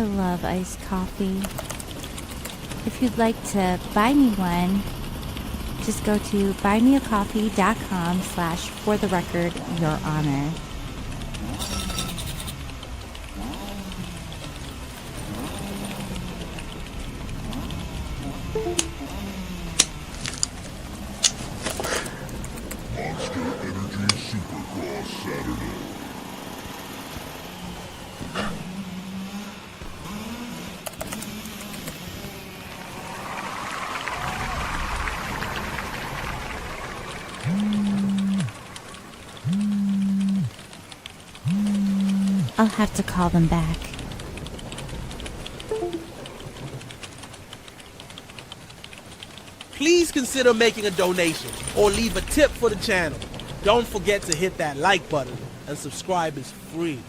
love iced coffee. If you'd like to buy me one, just go to buymeacoffee.com/fortherecordyourhonor. I'll have to call them back. Please consider making a donation or leave a tip for the channel. Don't forget to hit that like button, and subscribe is free.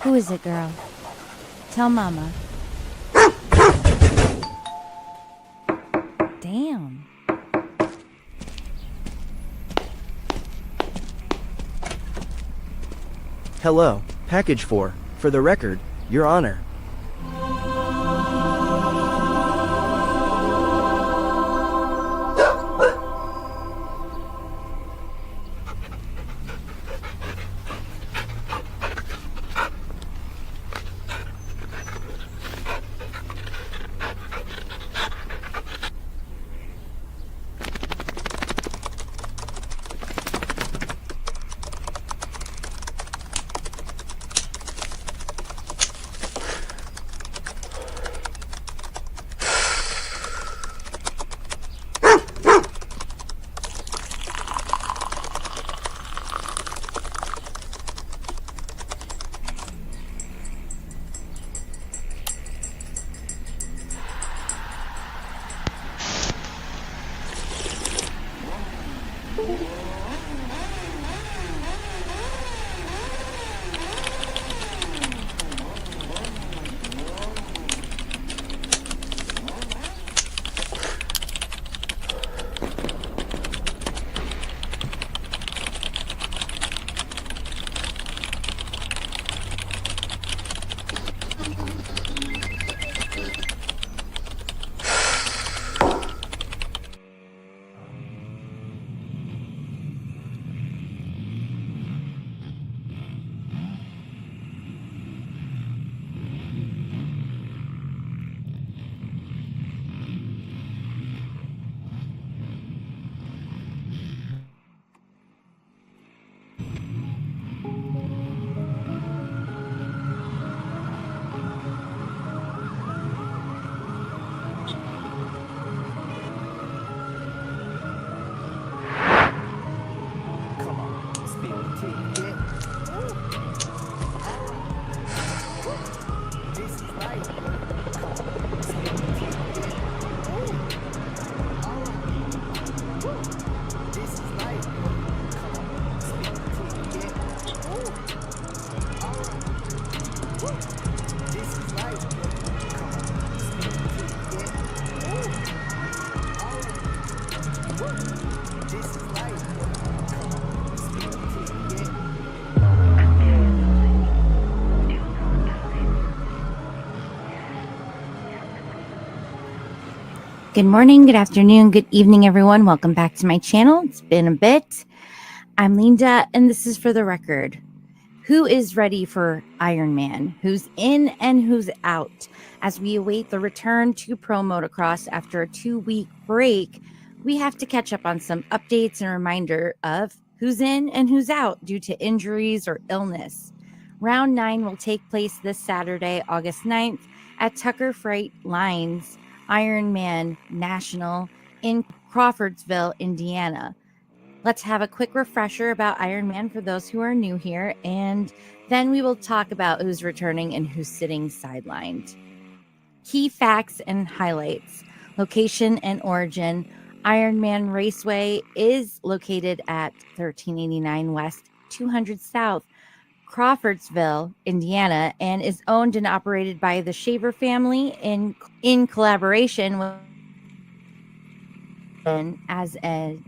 Who is it, girl? Tell Mama. Damn. Hello, package 4. For the record, Your Honor. Good morning, good afternoon, good evening, everyone. Welcome back to my channel. It's been a bit. I'm Linda, and this is For the Record. Who is ready for Ironman? Who's in and who's out? As we await the return to pro motocross after a 2-week break, we have to catch up on some updates and a reminder of who's in and who's out due to injuries or illness. Round 9 will take place this Saturday, August 9th at Tucker Freight Lines Ironman National in Crawfordsville, Indiana. Let's have a quick refresher about Ironman for those who are new here, and then we will talk about who's returning and who's sitting sidelined. Key facts and highlights. Location and origin. Ironman Raceway is located at 1389 West, 200 South, Crawfordsville, Indiana, and is owned and operated by the Shaver family in collaboration with as a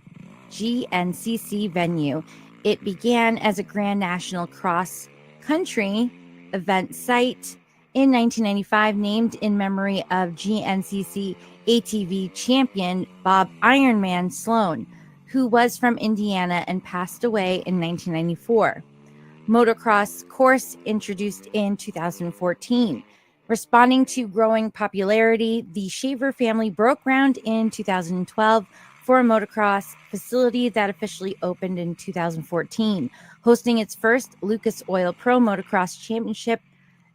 GNCC venue. It began as a Grand National Cross Country event site in 1995, named in memory of GNCC ATV champion Bob Ironman Sloan, who was from Indiana and passed away in 1994. Motocross course introduced in 2014. Responding to growing popularity, the Shaver family broke ground in 2012 for a motocross facility that officially opened in 2014, hosting its first Lucas Oil Pro Motocross Championship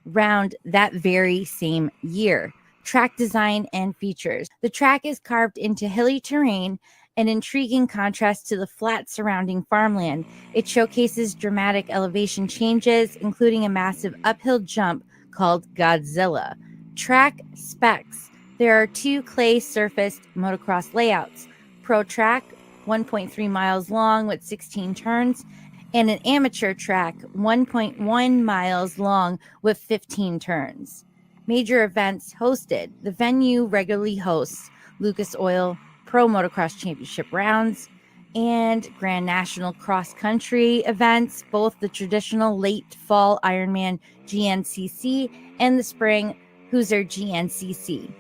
round that very same year. Track design and features. The track is carved into hilly terrain, an intriguing contrast to the flat surrounding farmland. It showcases dramatic elevation changes, including a massive uphill jump called Godzilla. Track specs. There are 2 clay surfaced motocross layouts. Pro track, 1.3 miles long with 16 turns, and an amateur track, 1.1 miles long with 15 turns. Major events hosted. The venue regularly hosts Lucas Oil Pro Motocross Championship rounds and Grand National Cross Country events, both the traditional late fall Ironman GNCC and the spring Hoosier GNCC,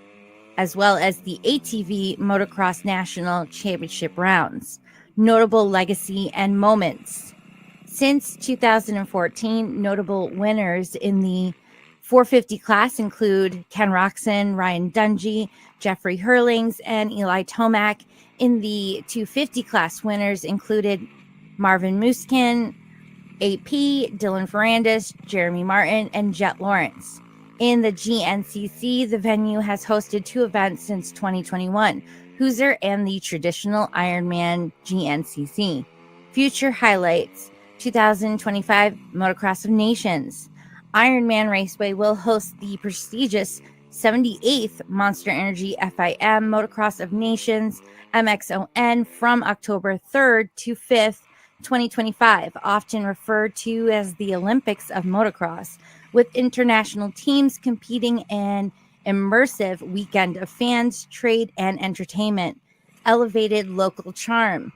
as well as the ATV Motocross National Championship rounds. Notable legacy and moments. Since 2014, notable winners in the 450 class include Ken Roxon, Ryan Dungey, Jeffrey Hurlings, and Eli Tomac. In the 250 class, winners included Marvin Muskin, AP, Dylan Ferrandis, Jeremy Martin, and Jet Lawrence. In the GNCC, the venue has hosted 2 events since 2021, Hoosier and the traditional Ironman GNCC. Future highlights: 2025 Motocross of Nations. Ironman Raceway will host the prestigious 78th Monster Energy FIM Motocross of Nations MXON from October 3rd to 5th, 2025, often referred to as the Olympics of Motocross, with international teams competing in immersive weekend of fans, trade, and entertainment. Elevated local charm.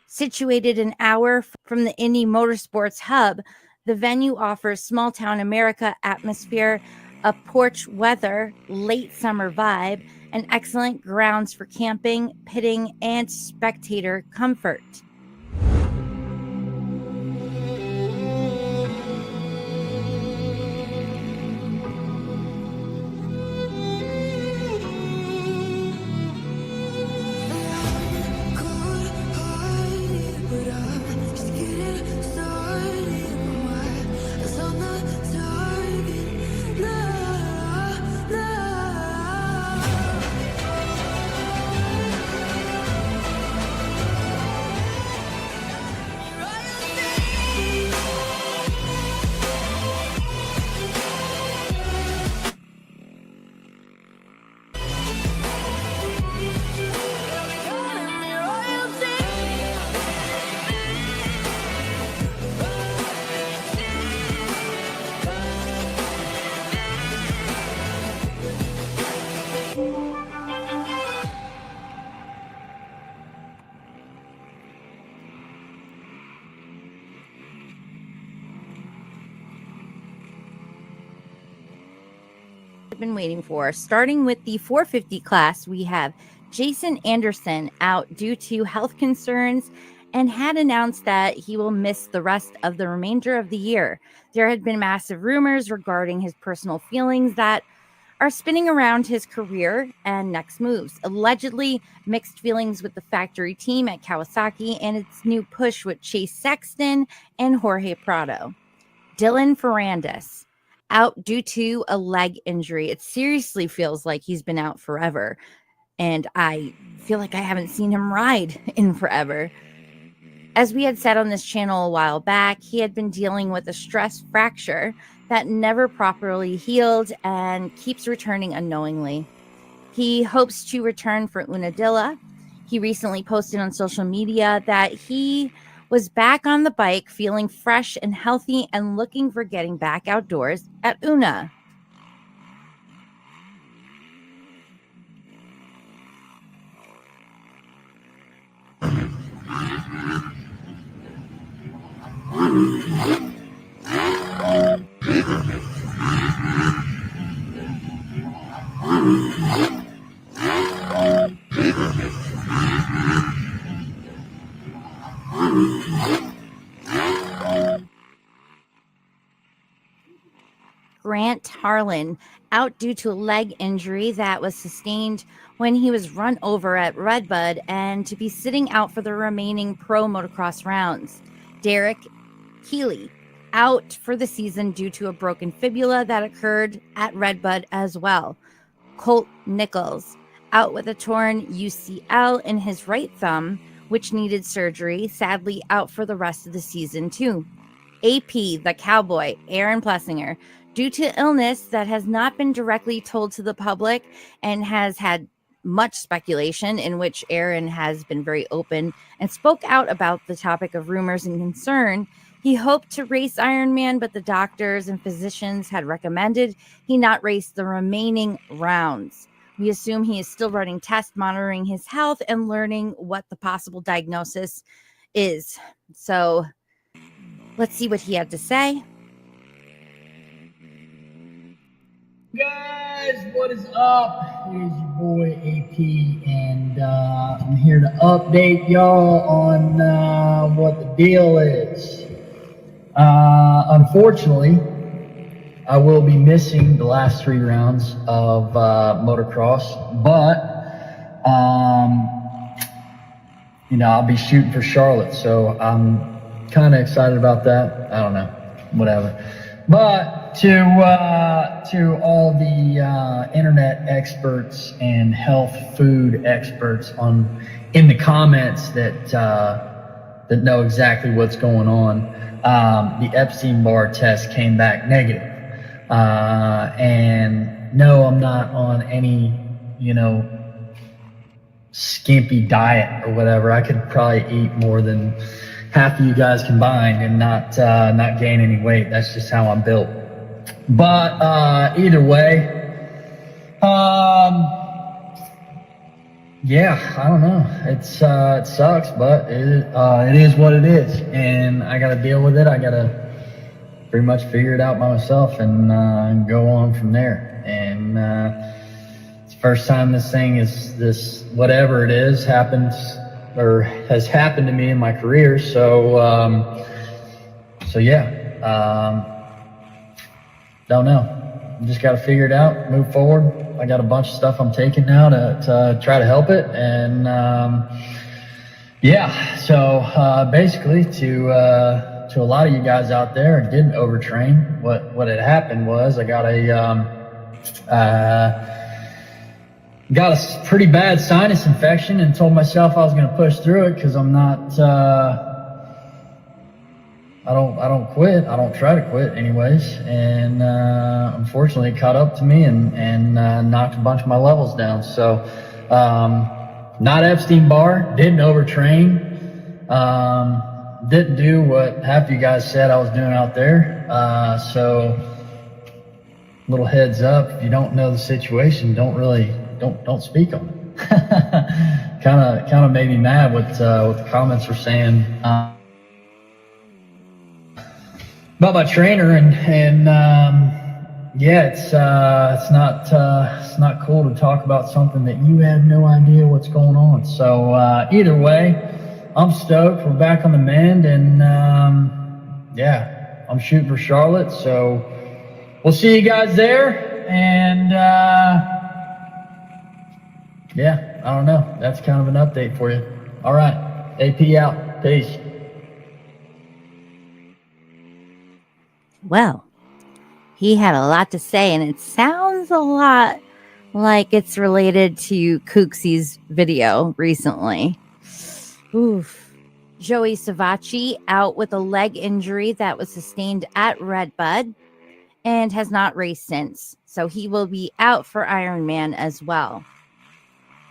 Situated an hour from the Indy Motorsports hub, the venue offers small town America atmosphere, a porch weather, late summer vibe, and excellent grounds for camping, pitting, and spectator comfort. Been waiting for. Starting with the 450 class, we have Jason Anderson out due to health concerns and had announced that he will miss the rest of the remainder of the year. There had been massive rumors regarding his personal feelings that are spinning around his career and next moves. Allegedly, mixed feelings with the factory team at Kawasaki and its new push with Chase Sexton and Jorge Prado. Dylan Ferrandis out due to a leg injury. It seriously feels like he's been out forever, and I feel like I haven't seen him ride in forever. As we had said on this channel a while back, he had been dealing with a stress fracture that never properly healed and keeps returning unknowingly. He hopes to return for Unadilla. He recently posted on social media that he was back on the bike, feeling fresh and healthy and looking for getting back outdoors at Una. Grant Harlan out due to a leg injury that was sustained when he was run over at Redbud and to be sitting out for the remaining pro motocross rounds. Derek Keeley out for the season due to a broken fibula that occurred at Redbud as well. Colt Nichols out with a torn UCL in his right thumb, which needed surgery, sadly out for the rest of the season too. AP, the Cowboy, Aaron Plessinger, due to illness that has not been directly told to the public and has had much speculation, in which Aaron has been very open and spoke out about the topic of rumors and concern. He hoped to race Ironman, but the doctors and physicians had recommended he not race the remaining rounds. We assume he is still running tests, monitoring his health, and learning what the possible diagnosis is. So let's see what he had to say. Guys, what is up? It is your boy AP, and I'm here to update y'all on what the deal is. Unfortunately, I will be missing the last 3 rounds of motocross, but I'll be shooting for Charlotte, so I'm kind of excited about that. I don't know, whatever. But to all the internet experts and health food experts in the comments that know exactly what's going on, the Epstein-Barr test came back negative. And no, I'm not on any, skimpy diet or whatever. I could probably eat more than half of you guys combined and not gain any weight. That's just how I'm built. But either way, I don't know. It sucks, but it is what it is, and I got to deal with it. I got to pretty much figure it out by myself and go on from there. And it's the first time this whatever it is happens or has happened to me in my career. So don't know. Just got to figure it out, move forward. I got a bunch of stuff I'm taking now to try to help it. And so basically to a lot of you guys out there and didn't overtrain, what had happened was I got a pretty bad sinus infection and told myself I was going to push through it because I'm not I don't quit. I don't try to quit anyways. And unfortunately it caught up to me and knocked a bunch of my levels down. So not Epstein-Barr, didn't overtrain, didn't do what half you guys said I was doing out there. So little heads up, if you don't know the situation, don't speak on it. kind of made me mad what the comments were saying about my trainer, and it's not cool to talk about something that you have no idea what's going on. So either way, I'm stoked. We're back on the mend, and I'm shooting for Charlotte. So we'll see you guys there, and I don't know. That's kind of an update for you. All right, AP out. Peace. Well, he had a lot to say, and it sounds a lot like it's related to Kooksie's video recently. Oof. Joey Savacci out with a leg injury that was sustained at Redbud and has not raced since, so he will be out for Ironman as well.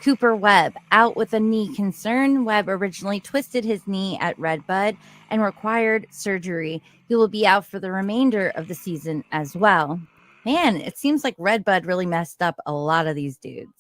Cooper Webb out with a knee concern. Webb originally twisted his knee at Redbud and required surgery. He will be out for the remainder of the season as well. Man, it seems like Redbud really messed up a lot of these dudes.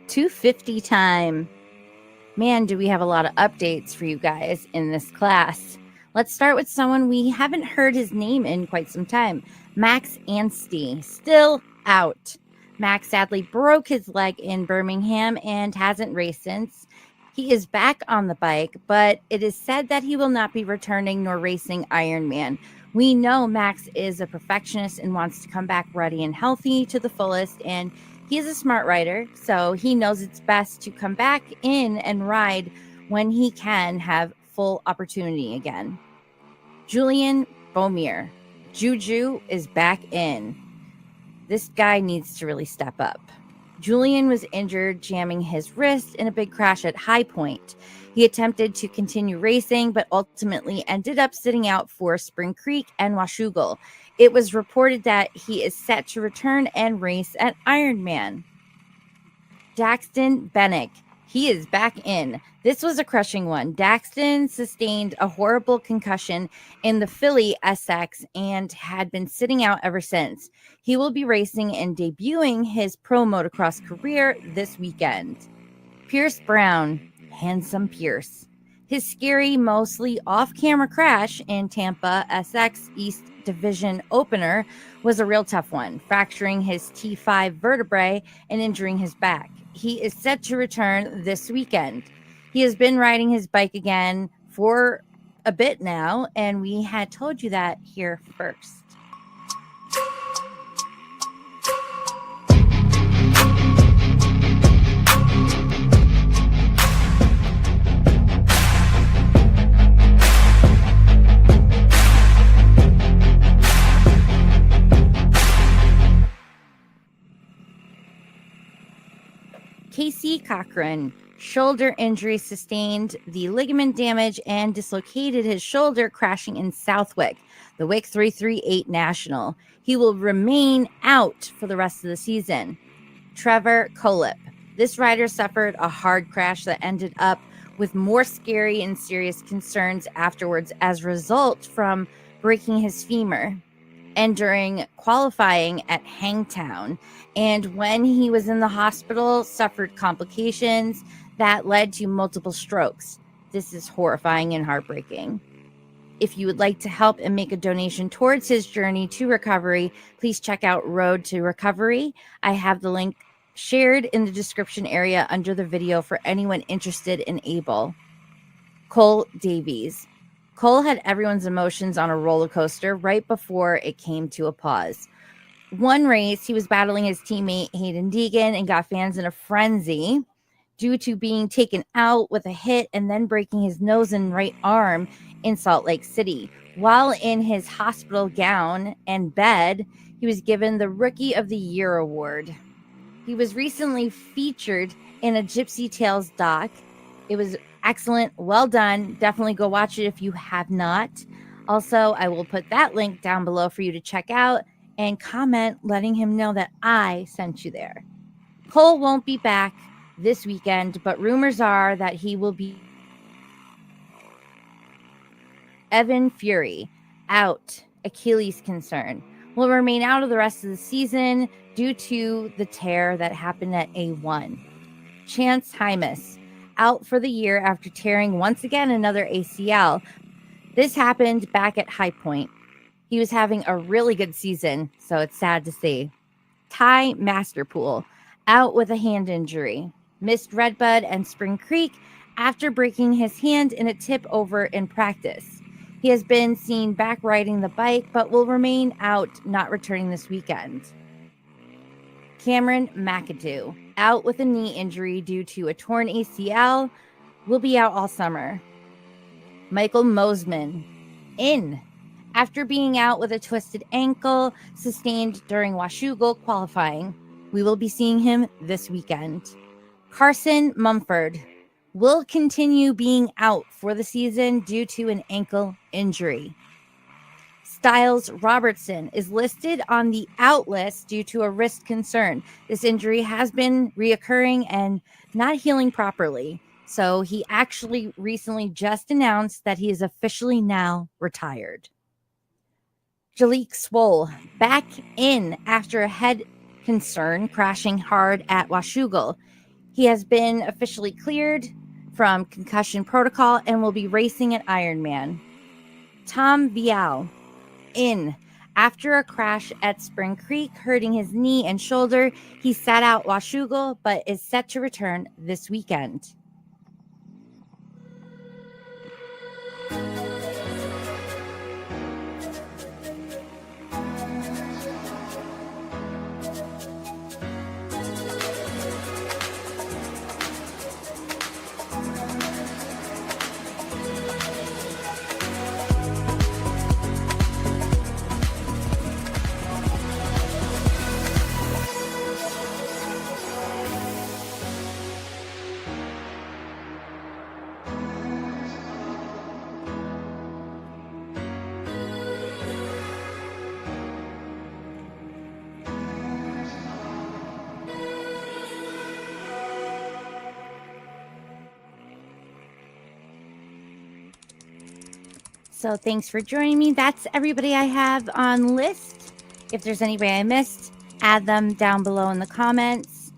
250 time. Man, do we have a lot of updates for you guys in this class. Let's start with someone we haven't heard his name in quite some time. Max Anstey, still out. Max sadly broke his leg in Birmingham and hasn't raced since. He is back on the bike, but it is said that he will not be returning nor racing Ironman. We know Max is a perfectionist and wants to come back ready and healthy to the fullest, and he is a smart rider, so he knows it's best to come back in and ride when he can have full opportunity again. Julian Beaumier. Juju is back in. This guy needs to really step up. Julian was injured jamming his wrist in a big crash at High Point. He attempted to continue racing, but ultimately ended up sitting out for Spring Creek and Washougal. It was reported that he is set to return and race at Ironman. Daxton Bennick. He is back in. This was a crushing one. Daxton sustained a horrible concussion in the Philly SX and had been sitting out ever since. He will be racing and debuting his pro motocross career this weekend. Pierce Brown. Handsome Pierce. His scary, mostly off-camera crash in Tampa SX East Division opener was a real tough one, fracturing his T5 vertebrae and injuring his back. He is set to return this weekend. He has been riding his bike again for a bit now, and we had told you that here first. Casey Cochran, shoulder injury sustained, the ligament damage, and dislocated his shoulder crashing in Southwick, the WIC 338 National. He will remain out for the rest of the season. Trevor Colip. This rider suffered a hard crash that ended up with more scary and serious concerns afterwards as a result from breaking his femur. And during qualifying at Hangtown, and when he was in the hospital, suffered complications that led to multiple strokes. This is horrifying and heartbreaking. If you would like to help and make a donation towards his journey to recovery, please check out Road to Recovery. I have the link shared in the description area under the video for anyone interested and able. Cole Davies. Cole had everyone's emotions on a roller coaster right before it came to a pause. One race, he was battling his teammate Haiden Deegan and got fans in a frenzy due to being taken out with a hit and then breaking his nose and right arm in Salt Lake City. While in his hospital gown and bed, he was given the Rookie of the Year award. He was recently featured in a Gypsy Tales doc. It was excellent. Well done. Definitely go watch it if you have not. Also, I will put that link down below for you to check out and comment letting him know that I sent you there. Cole won't be back this weekend, but rumors are that he will be. Evan Fury, out. Achilles concern. Will remain out of the rest of the season due to the tear that happened at A1. Chance Hymas, out for the year after tearing once again another ACL. This happened back at High Point. He was having a really good season, so it's sad to see. Ty Masterpool, out with a hand injury. Missed Redbud and Spring Creek after breaking his hand in a tip over in practice. He has been seen back riding the bike, but will remain out, not returning this weekend. Cameron McAdoo, out with a knee injury due to a torn ACL, will be out all summer. Michael Mosman, in after being out with a twisted ankle sustained during Washougal qualifying. We will be seeing him this weekend. Carson Mumford will continue being out for the season due to an ankle injury. Styles Robertson is listed on the out list due to a wrist concern. This injury has been reoccurring and not healing properly. So he actually recently just announced that he is officially now retired. Jalik Swoll back in after a head concern crashing hard at Washougal. He has been officially cleared from concussion protocol and will be racing at Ironman. Tom Vial, in. After a crash at Spring Creek, hurting his knee and shoulder, he sat out Washougal, but is set to return this weekend. So thanks for joining me. That's everybody I have on list. If there's anybody I missed, add them down below in the comments.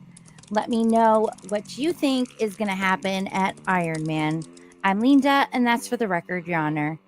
Let me know what you think is going to happen at Ironman. I'm Linda, and that's for the record, Your Honor.